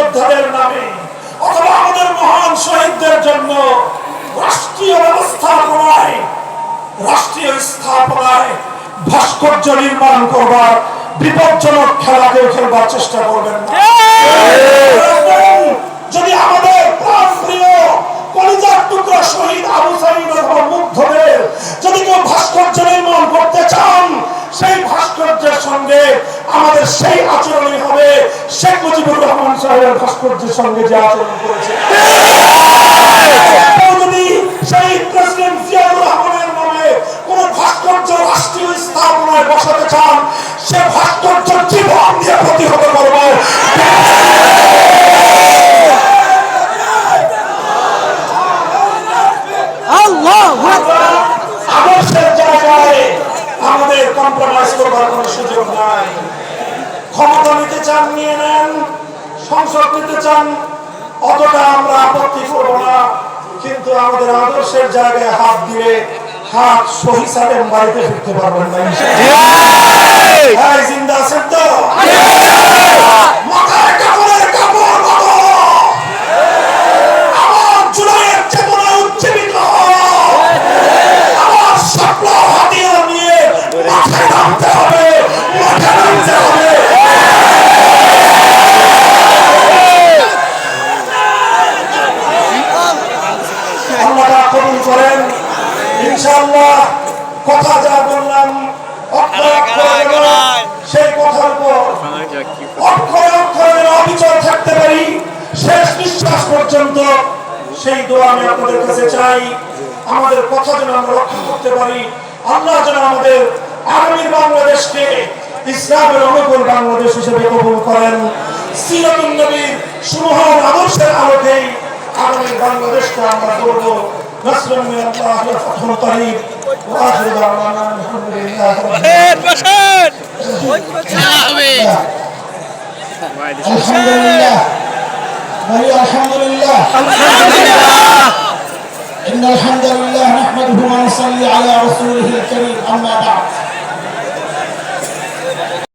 মুক্তিযোদ্ধাদের নামে অথবা আমাদের মহান শহীদদের জন্য রাষ্ট্রীয় ব্যবস্থাপনায় রাষ্ট্রীয় স্থাপনায় ভাস্কর্য নির্মাণ করবার বিপজ্জনক খেলা কেউ খেলবার চেষ্টা করবেন না। যদি আমাদের প্রাণপ্রিয় কলিজার টুকরা শহীদ আবু সাঈদ অথবা মুগ্ধদের যদি কেউ ভাস্কর্য নির্মাণ করতে চান, সেই ভাস্কর্যের সঙ্গে আমাদের সেই আচরণই হবে শেখ মুজিবুর রহমান সাহেবের ভাস্কর্যের সঙ্গে যে আচরণ করেছে। যদি সেই প্রেসিডেন্ট জিয়াউর রহমানের নামে কোন ভাস্কর্য রাষ্ট্রীয় স্থাপনায় বসাতে চান, সে ভাস্কর্য জীবন দিয়ে প্রতিহত করব। আদর্শের জায়গায় আমাদের কম্প্রোমাইজ করবার কোন সুযোগ নাই। ক্ষমতা নিতে চান নিয়ে নেন, সংসদ নিতে চান অতটা আমরা আপত্তি করব না, কিন্তু আমাদের আদর্শের জায়গায় হাত দিলে হাত সহি সালেম বাড়িতে ফিরতে পারবেন না। জিন্দা আছেন তো? মাথায় কাপড়ের কাপড় বাঁধো, আমার জুলাইয়ের চেতনা উজ্জীবিত আমার স্বপ্ন হাতিয়ার নিয়ে মাঠে নামতে হবে, মাঠে নামতে হবে। আল্লাহ কবুল করেন ইনশাআল্লাহ। কথা যা বললাম সেই কথার উপর অক্ষরে অক্ষরে অবিচল থাকতে পারি শেষ নিঃশ্বাস পর্যন্ত, সেই দোয়া আমি আপনাদের কাছে চাই। আমাদের কথা যেন আমরা রক্ষা করতে পারি। আল্লাহ যেন আমাদের আগামী বাংলাদেশকে ইসলামের অনুকূল বাংলাদেশ হিসেবে কবুল করেন। সিরাতুন নবীর সুমহান আদর্শের আলোকেই আগামী বাংলাদেশকে আমরা গড়ব। নাসরুন মিনাল্লাহি ওয়া ফাতহুন করিব। ওয়া আখিরু দাওয়ানা আলহামদুলিল্লাহি রাব্বিল আলামিন। আলহামদুলিল্লাহ আলহামদুলিল্লাহ আলহামদুলিল্লাহ ইন্নাল হামদালিল্লাহ নাহমাদুহু ওয়া নুসাল্লি আলা রাসূলিহিল কারীম। আম্মা বা'দ।